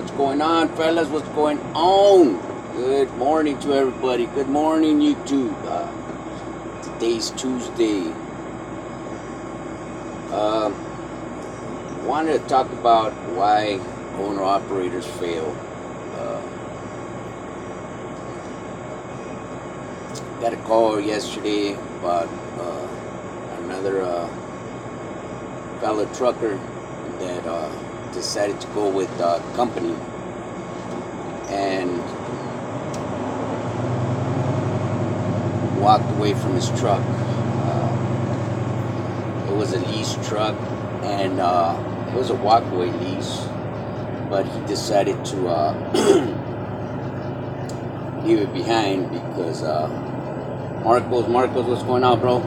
What's going on, fellas? What's going on? Good morning to everybody. Good morning, YouTube. Today's Tuesday. Wanted to talk about why owner-operators fail. Got a call yesterday about another fellow trucker that decided to go with a company and walked away from his truck. It was a lease truck, and it was a walkaway lease, but he decided to leave it behind because Marcos, what's going on, bro?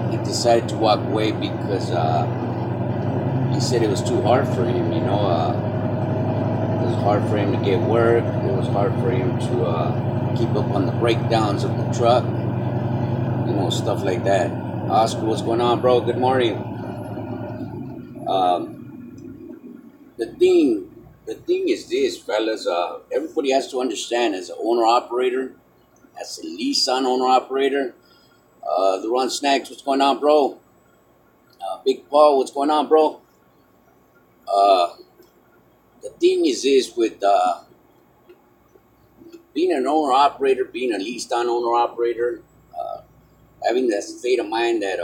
He decided to walk away because he said it was too hard for him, it was hard for him to get work. It was hard for him to keep up on the breakdowns of the truck, stuff like that. Oscar, what's going on, bro? Good morning. The thing is this, fellas. Everybody has to understand, as an owner-operator, as a lease-on owner-operator, the Run Snacks, what's going on, bro? Big Paul, what's going on, bro? The thing is this with being an owner-operator, being a leased-on owner-operator, having that state of mind that,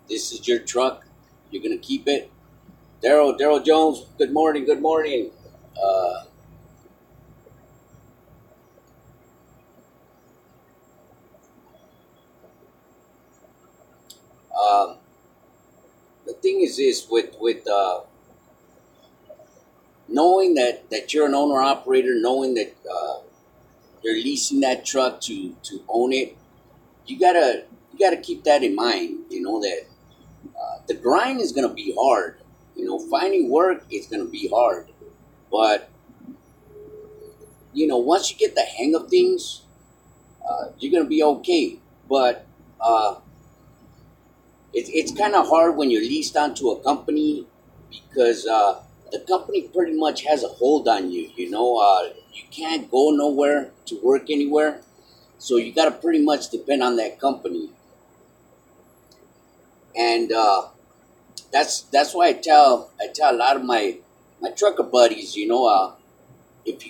this is your truck, you're going to keep it. Daryl Jones, good morning. The thing is this with knowing that you're an owner operator, knowing that you're leasing that truck to own it, you gotta keep that in mind. That the grind is gonna be hard. Finding work is gonna be hard, but once you get the hang of things, you're gonna be okay. But it's kind of hard when you're leased onto a company because the company pretty much has a hold on you. You can't go nowhere to work anywhere, so you got to pretty much depend on that company. And that's why I tell a lot of my trucker buddies, if you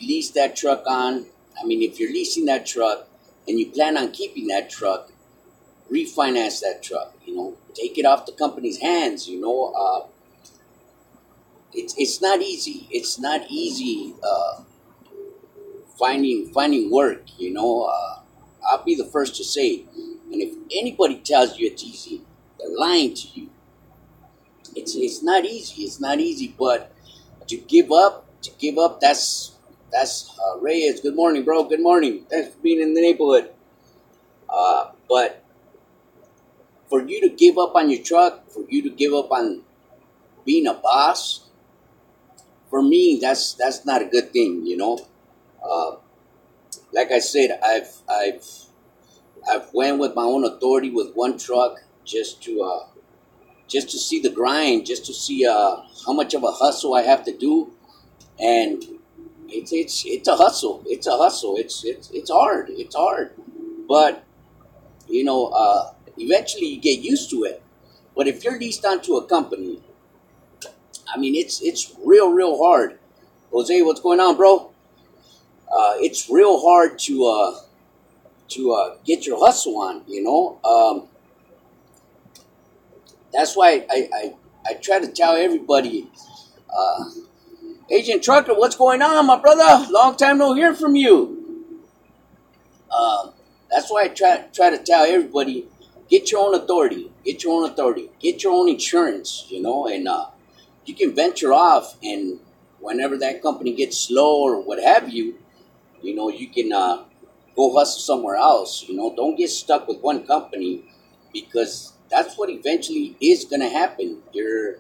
lease that truck if you're leasing that truck and you plan on keeping that truck, refinance that truck. Take it off the company's hands. It's not easy. It's not easy finding work. I'll be the first to say, and if anybody tells you it's easy, they're lying to you. It's not easy. It's not easy. But to give up. That's Reyes. Good morning, bro. Good morning. Thanks for being in the neighborhood. But for you to give up on your truck, for you to give up on being a boss, for me, that's not a good thing. Like I said, I've went with my own authority with one truck just to see the grind, just to see how much of a hustle I have to do, and it's a hustle. It's a hustle. It's hard. It's hard, but eventually you get used to it. But if you're leased onto a company, it's real hard. Jose, what's going on, bro? It's real hard to get your hustle on. That's why I try to tell everybody, Agent Trucker, what's going on, my brother? Long time no hear from you. That's why I try to tell everybody, get your own authority. Get your own authority. Get your own insurance, and you can venture off, and whenever that company gets slow or what have you, you can go hustle somewhere else. Don't get stuck with one company, because that's what eventually is going to happen. You're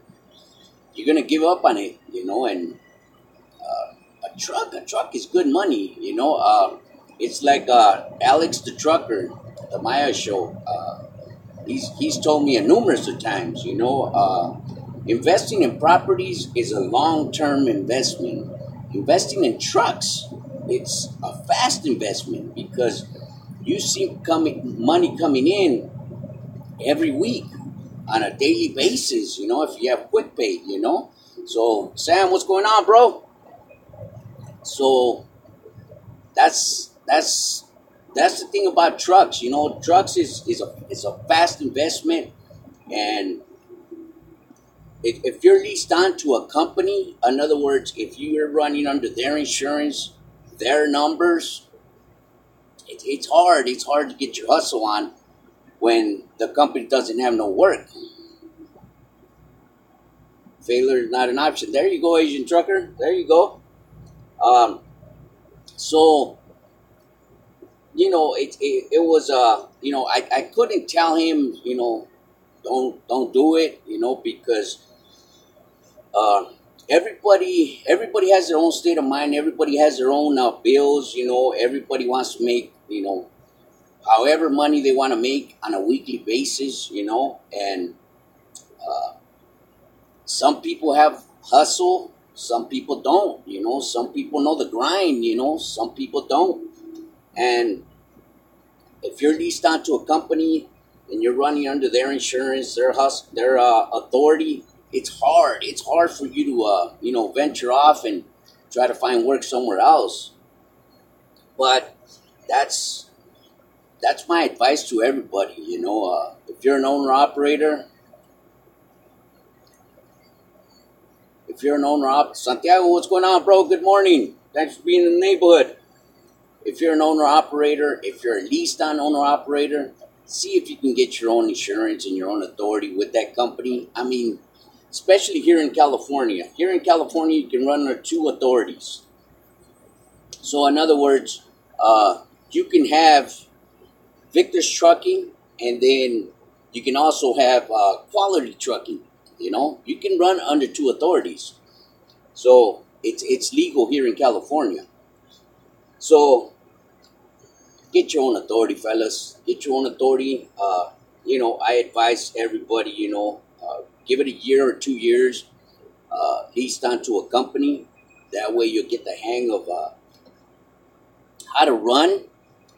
going to give up on it, and a truck is good money, It's like Alex the Trucker, the Maya show. He's told me numerous of times, Investing in properties is a long-term investment. Investing in trucks, it's a fast investment because you see money coming in every week on a daily basis, if you have quick pay. So, Sam, what's going on, bro? So that's the thing about trucks. Trucks is a fast investment, and if you're leased on to a company, in other words, if you're running under their insurance, their numbers, it's hard. It's hard to get your hustle on when the company doesn't have no work. Failure is not an option. There you go, Asian trucker. There you go. Um, so it was I couldn't tell him don't do it because uh, everybody has their own state of mind. Everybody has their own bills. Everybody wants to make however money they want to make on a weekly basis. And uh, some people have hustle. Some people don't. Some people know the grind. Some people don't. And if you're leased onto a company and you're running under their insurance, their authority, it's hard. It's hard for you to venture off and try to find work somewhere else. But that's my advice to everybody. If you're an owner operator, Santiago, what's going on, bro? Good morning. Thanks for being in the neighborhood. If you're an owner operator, if you're a leased on owner operator, see if you can get your own insurance and your own authority with that company. I mean, especially here in California. Here in California, you can run under two authorities. So, in other words, you can have Victor's Trucking, and then you can also have Quality Trucking. You can run under two authorities. So, it's legal here in California. So, get your own authority, fellas. Get your own authority. I advise everybody, give it a year or 2 years, leased onto a company. That way you'll get the hang of how to run.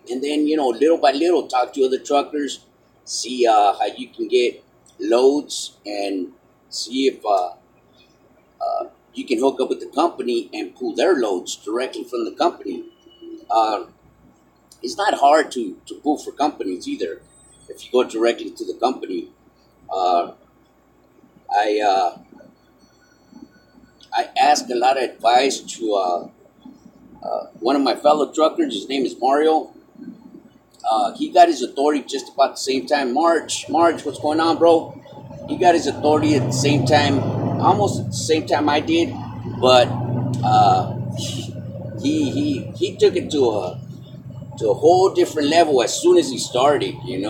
And then, little by little, talk to other truckers, see how you can get loads, and see if you can hook up with the company and pull their loads directly from the company. Uh, it's not hard to pull for companies either if you go directly to the company. Uh, I I ask a lot of advice to one of my fellow truckers. His name is Mario. He got his authority just about the same time. March, what's going on, bro? He got his authority at the same time, almost at the same time I did, but he took it to a whole different level as soon as he started. He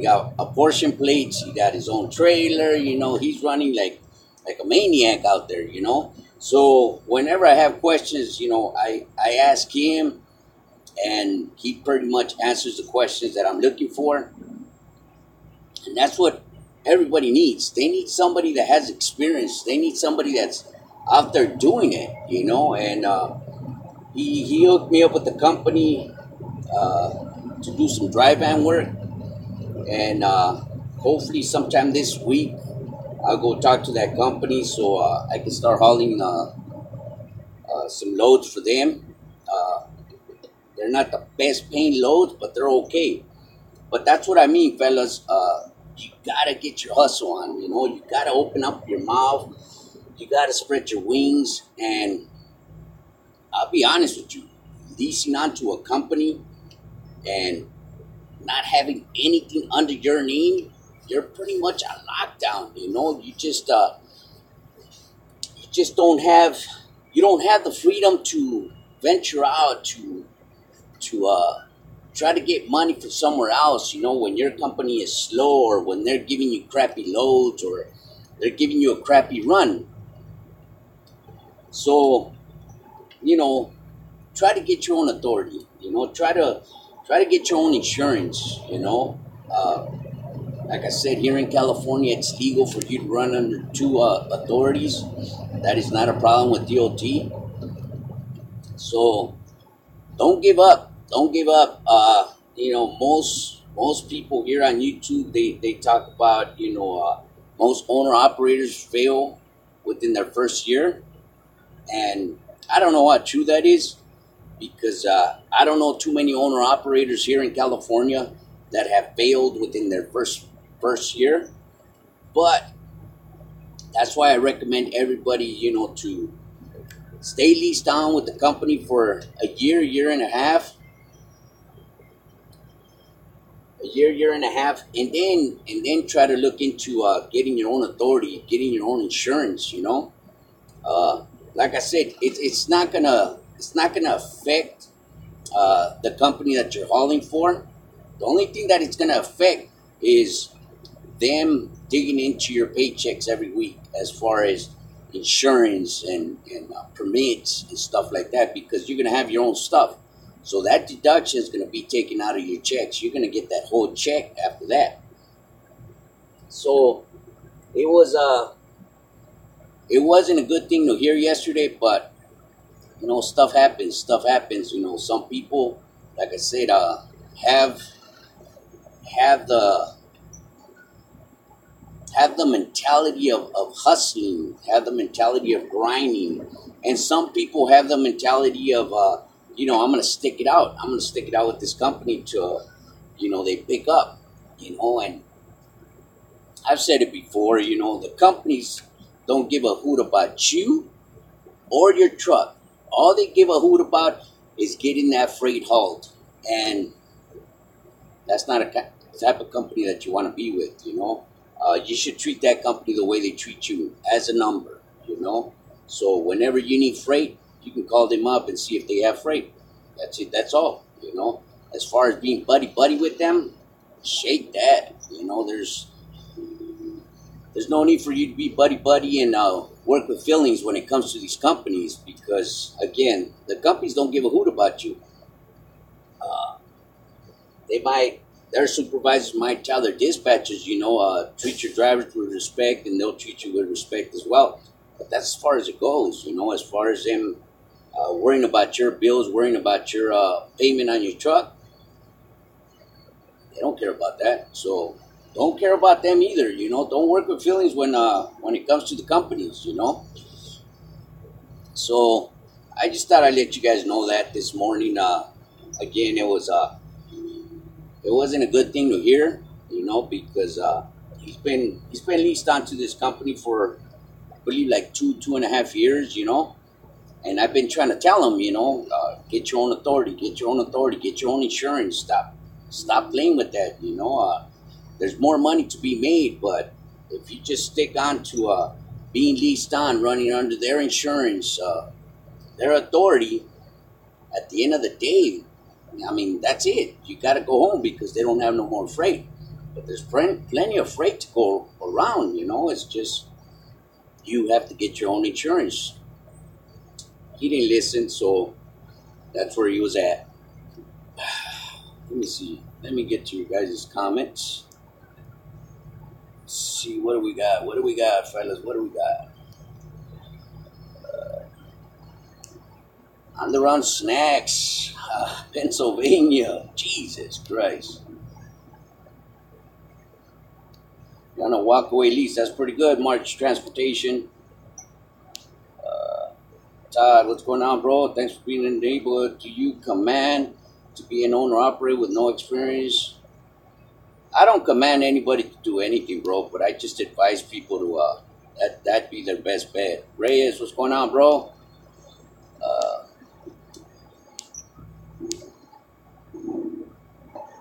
got apportion plates. He got his own trailer. He's running like a maniac out there. So whenever I have questions, I ask him, and he pretty much answers the questions that I'm looking for. And that's what everybody needs. They need somebody that has experience. They need somebody that's out there doing it. And he hooked me up with the company to do some dry van work, and hopefully sometime this week I'll go talk to that company so I can start hauling some loads for them. Uh, they're not the best paying loads, but they're okay. But that's what I mean, fellas. You gotta get your hustle on. You gotta open up your mouth. You gotta spread your wings. And I'll be honest with you, leasing onto a company and not having anything under your name, you're pretty much on lockdown. You just don't have the freedom to venture out to try to get money from somewhere else. When your company is slow, or when they're giving you crappy loads, or they're giving you a crappy run. So try to get your own authority. Try to get your own insurance. Uh, Like I said, here in California, it's legal for you to run under two authorities. That is not a problem with DOT. So don't give up. Don't give up. Most people here on YouTube, they talk about, most owner operators fail within their first year. And I don't know how true that is, because I don't know too many owner operators here in California that have failed within their first year. But that's why I recommend everybody, to stay leased on with the company for year and a half, year and a half, and then try to look into getting your own authority, getting your own insurance. Like I said, it's not gonna affect the company that you're hauling for. The only thing that it's gonna affect is them digging into your paychecks every week, as far as insurance and permits and stuff like that, because you're going to have your own stuff. So that deduction is going to be taken out of your checks. You're going to get that whole check after that. So it wasn't a good thing to hear yesterday, but stuff happens. Stuff happens. Some people, like I said, have have the have the mentality of hustling, have the mentality of grinding. And some people have the mentality of, I'm going to stick it out. I'm going to stick it out with this company till, they pick up, and I've said it before, the companies don't give a hoot about you or your truck. All they give a hoot about is getting that freight hauled. And that's not a type of company that you want to be with, you should treat that company the way they treat you, as a number, So whenever you need freight, you can call them up and see if they have freight. That's it. That's all, As far as being buddy with them, shake that. There's no need for you to be buddy and work with feelings when it comes to these companies, because, again, the companies don't give a hoot about you. Their supervisors might tell their dispatchers, treat your drivers with respect, and they'll treat you with respect as well. But that's as far as it goes, as far as them worrying about your bills, worrying about your payment on your truck. They don't care about that. So don't care about them either, Don't work with feelings when it comes to the companies, So I just thought I'd let you guys know that this morning. Again, it wasn't a good thing to hear, because he's been leased onto this company for, I believe, like 2.5 years, And I've been trying to tell him, get your own authority, get your own authority, get your own insurance. Stop playing with that, There's more money to be made, but if you just stick on to being leased on, running under their insurance, their authority, at the end of the day, that's it. You got to go home because they don't have no more freight. But there's plenty of freight to go around, It's just you have to get your own insurance. He didn't listen, so that's where he was at. Let me see. Let me get to you guys' comments. Let's see, what do we got? What do we got, fellas? What do we got? On the Run Snacks, Pennsylvania. Jesus Christ. You're on a walk-away lease. That's pretty good. March Transportation. Todd, what's going on, bro? Thanks for being in the neighborhood. Do you command to be an owner-operator with no experience? I don't command anybody to do anything, bro, but I just advise people to that be their best bet. Reyes, what's going on, bro?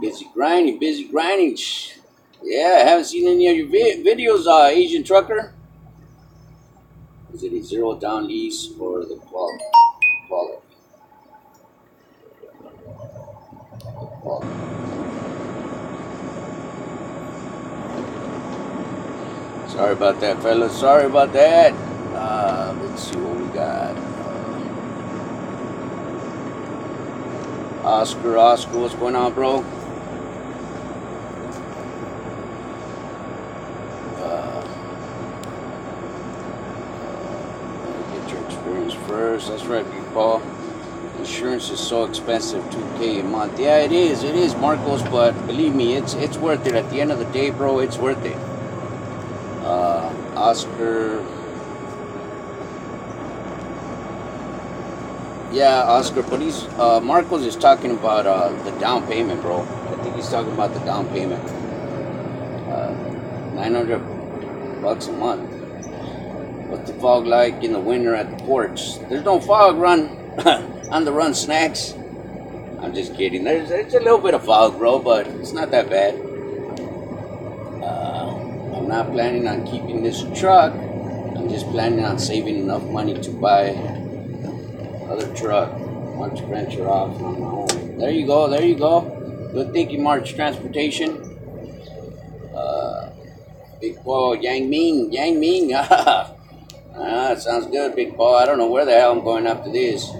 Busy grinding. Yeah, I haven't seen any of your videos, Asian Trucker. Is it a zero down lease or the quality? Sorry about that, fellas. Sorry about that. Let's see what we got. Oscar, what's going on, bro? Insurance first. That's right, people. Insurance is so expensive, $2K a month. Yeah, it is. It is, Marcos. But believe me, it's worth it. At the end of the day, bro, it's worth it. Oscar. Yeah, Oscar. But Marcos is talking about the down payment, bro. I think he's talking about the down payment. 900 bucks a month. What's the fog like in the winter at the ports? There's no fog on the run snacks. I'm just kidding. There's a little bit of fog, bro, but it's not that bad. I'm not planning on keeping this truck. I'm just planning on saving enough money to buy another truck. Want to venture off on my own. There you go. There you go. Good thinking, March Transportation. Big Paul, Yang Ming. Sounds good, Big Paul. I don't know where the hell I'm going after this.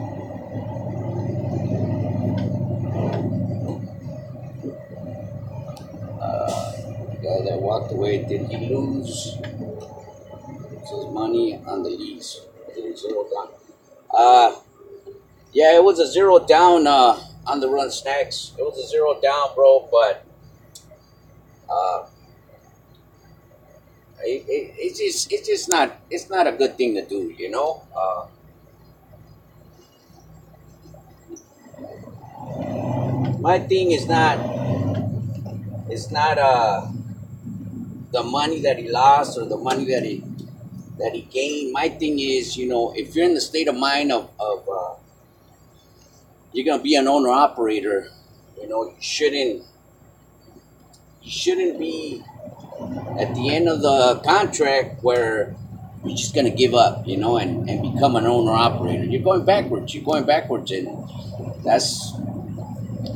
The guy that walked away, did he lose his money on the lease? Did it zero down? Yeah, it was a zero down on the run snacks. It was a zero down, bro, but it's not a good thing to do, you know. My thing is not the money that he lost or the money that he gained. My thing is, you know, if you're in the state of mind of you're gonna be an owner operator, you know, you shouldn't be at the end of the contract where you're just going to give up, you know, and become an owner operator. You're going backwards, and that's,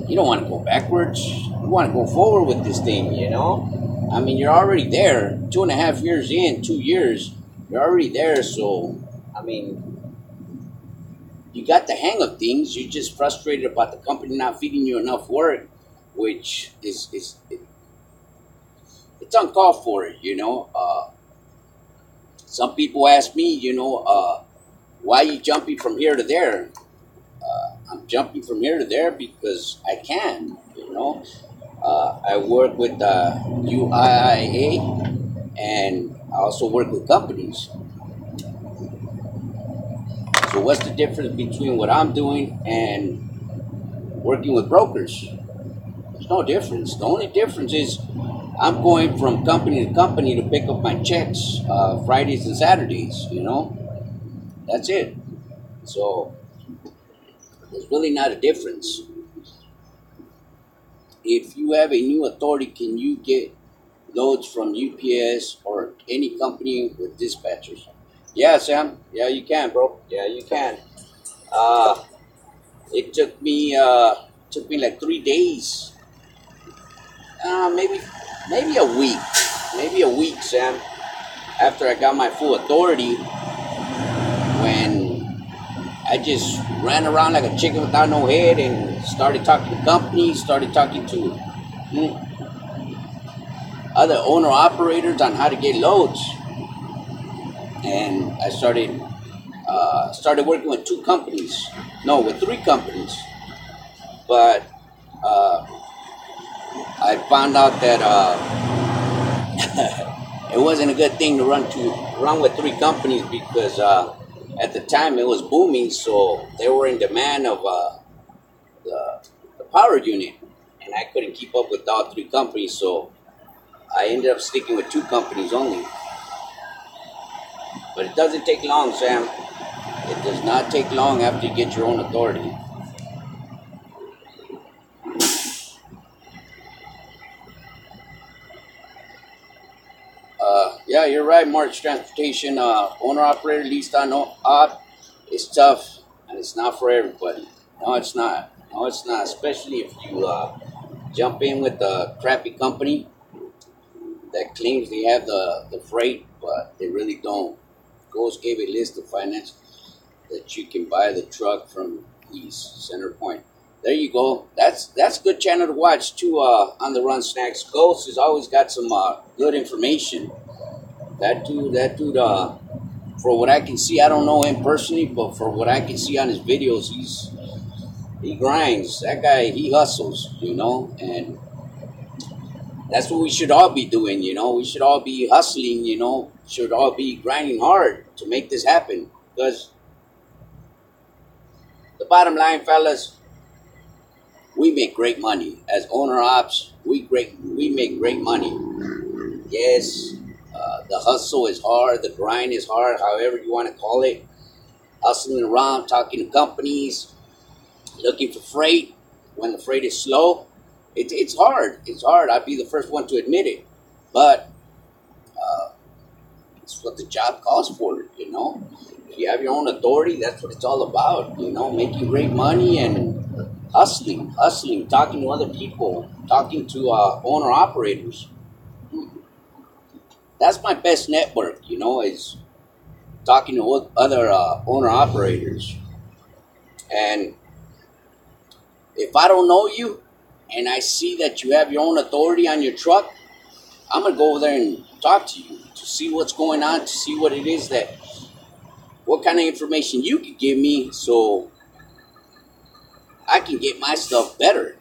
you don't want to go backwards. You want to go forward with this thing, you know. I mean, you're already there, 2.5 years in, 2 years, you're already there. So, I mean, you got the hang of things. You're just frustrated about the company not feeding you enough work, which is it's uncalled for, you know. Some people ask me, you know, why are you jumping from here to there? I'm jumping from here to there because I can, you know. I work with UIIA, and I also work with companies. So what's the difference between what I'm doing and working with brokers? There's no difference. The only difference is I'm going from company to company to pick up my checks Fridays and Saturdays, you know. That's it. So there's really not a difference. If you have a new authority, can you get loads from UPS or any company with dispatchers? Yeah, Sam. Yeah, you can, bro. Yeah, you can. It took me like 3 days. Maybe a week, Sam, after I got my full authority, when I just ran around like a chicken without no head and started talking to companies, started talking to other owner operators on how to get loads, and I started working with 3 companies, but I found out that it wasn't a good thing to run with 3 companies because at the time it was booming, so they were in demand of the power unit, and I couldn't keep up with all 3 companies, so I ended up sticking with 2 companies only. But it doesn't take long, Sam. It does not take long after you get your own authority. Yeah, you're right, March Transportation. Owner operator, least I know, it's tough, and it's not for everybody. No, it's not. No, it's not. Especially if you jump in with a crappy company that claims they have the freight, but they really don't. Ghost gave a list of finance that you can buy the truck from East Center Point. There you go. That's a good channel to watch too. On the Run Snacks, Ghost has always got some good information. That dude For what I can see, I don't know him personally, but for what I can see on his videos, he grinds. That guy, he hustles, and that's what we should all be doing. We should all be hustling. Should all be grinding hard to make this happen. Because the bottom line, fellas, we make great money as owner ops. We make great money. Yes, the hustle is hard. The grind is hard. However you want to call it. Hustling around, talking to companies, looking for freight when the freight is slow. It's hard. It's hard. I'd be the first one to admit it. But it's what the job calls for. If you have your own authority, that's what it's all about. Making great money and hustling, talking to other people, talking to owner operators. That's my best network, is talking to other owner operators. And if I don't know you and I see that you have your own authority on your truck, I'm going to go over there and talk to you to see what's going on, to see what it is what kind of information you could give me so I can get my stuff better.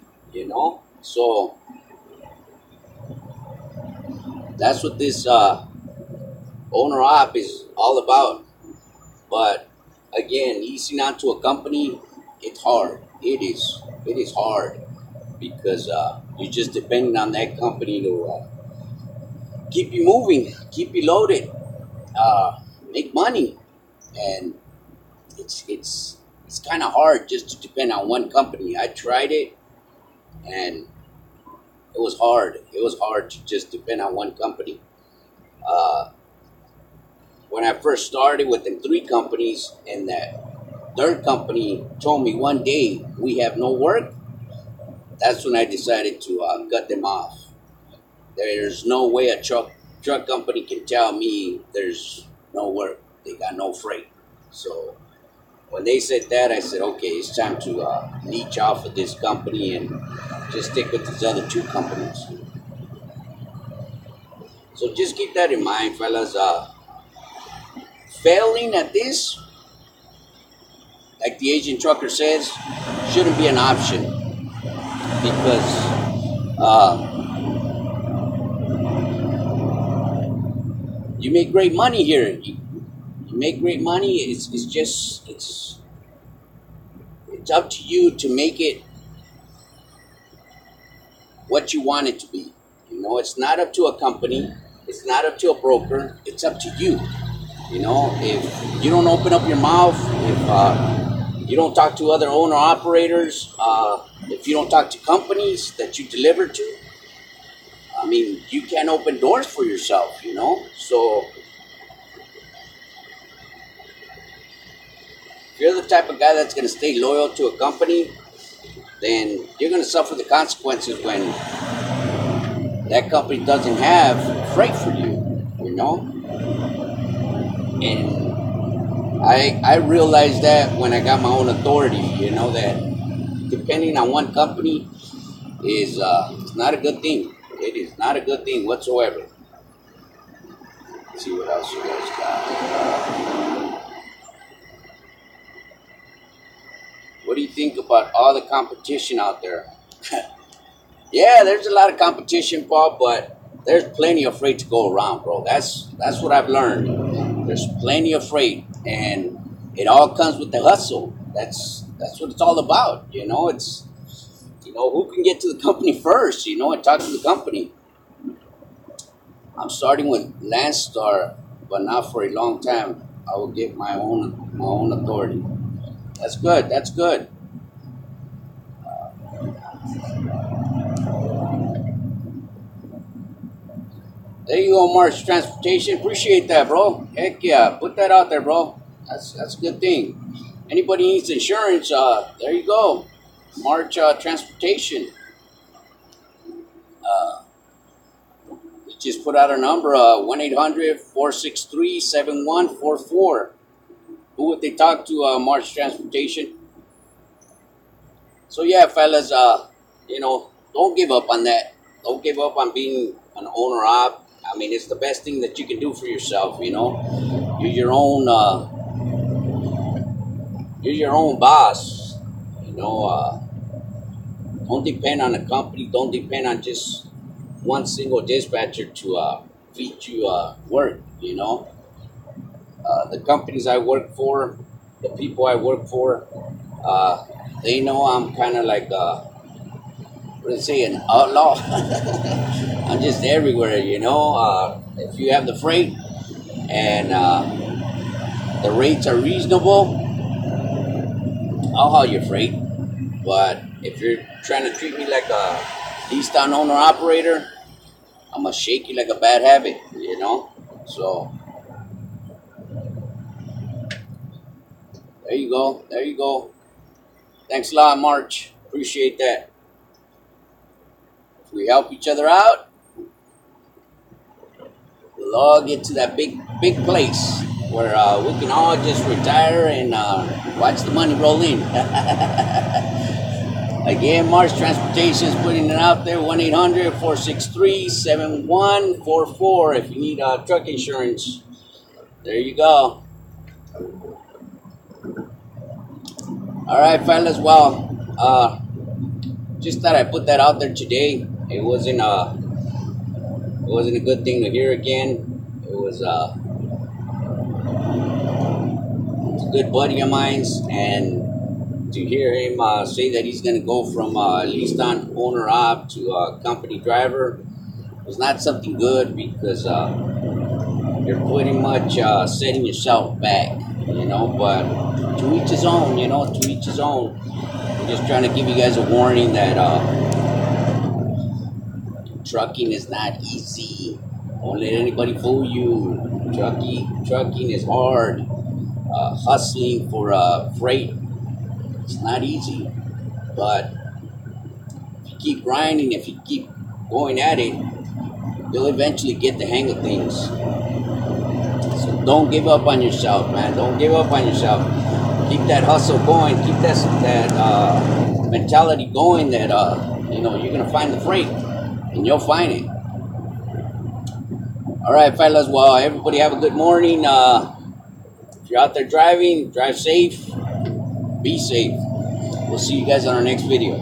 So that's what this owner op is all about. But again, leasing onto a company, it's hard. It is hard because you're just depending on that company to keep you moving, keep you loaded, make money, and it's kind of hard just to depend on one company. I tried it, and it was hard. It was hard to just depend on one company. When I first started with the 3 companies, and that third company told me one day we have no work, that's when I decided to cut them off. There's no way a truck company can tell me there's no work. They got no freight. So when they said that, I said, okay, it's time to leech off of this company and just stick with these other 2 companies. So just keep that in mind, fellas. Failing at this, like the Asian trucker says, shouldn't be an option because you make great money here. You make great money. It's up to you to make it what you want it to be. It's not up to a company. It's not up to a broker. It's up to you. If you don't open up your mouth, if you don't talk to other owner operators, if you don't talk to companies that you deliver to, I mean, you can't open doors for yourself, So if you're the type of guy that's going to stay loyal to a company, then you're going to suffer the consequences when that company doesn't have freight for you. And I realized that when I got my own authority, that depending on one company is it's not a good thing. It is not a good thing whatsoever. Let's see what else you guys got. What do you think about all the competition out there? Yeah, there's a lot of competition, Paul, but there's plenty of freight to go around, bro. That's what I've learned. There's plenty of freight, and it all comes with the hustle. That's what it's all about. It's who can get to the company first. And talk to the company. I'm starting with Landstar, but not for a long time. I will get my own authority. That's good. That's good. There you go, March Transportation. Appreciate that, bro. Heck yeah. Put that out there, bro. That's a good thing. Anybody needs insurance, there you go. March Transportation. We just put out our number, 1-800-463-7144. Who would they talk to, March Transportation? So yeah, fellas, don't give up on that. Don't give up on being an owner op. I mean, it's the best thing that you can do for yourself. You know, you're your own boss. You know, don't depend on a company. Don't depend on just one single dispatcher to feed you work. You know, the companies I work for, the people I work for, they know I'm kind of like what do they say, an outlaw. I'm just everywhere. You know, if you have the freight and the rates are reasonable, I'll haul your freight. But if you're trying to treat me like a leased on owner operator, I'm gonna shake you like a bad habit, you know? So there you go. There you go. Thanks a lot, March. Appreciate that. If we help each other out, we'll all get to that big place where we can all just retire and watch the money roll in. Again, Mars Transportation is putting it out there, 1-800-463-7144 if you need truck insurance. There you go. All right, fellas. Well, just thought I'd put that out there today. It wasn't a good thing to hear again. It was it's a good buddy of mine's, and to hear him say that he's going to go from leased on owner op to company driver was not something good, because you're pretty much setting yourself back, you know. But to each his own, you know, to each his own. I'm just trying to give you guys a warning that trucking is not easy. Don't let anybody fool you. Trucking is hard. Hustling for freight, it's not easy. But if you keep grinding, if you keep going at it, you'll eventually get the hang of things. So don't give up on yourself, man. Don't give up on yourself. Keep that hustle going. Keep that mentality going that, you know, you're going to find the freight, and you'll find it. All right, fellas. Well, everybody have a good morning. If you're out there driving, drive safe. Be safe. We'll see you guys on our next video.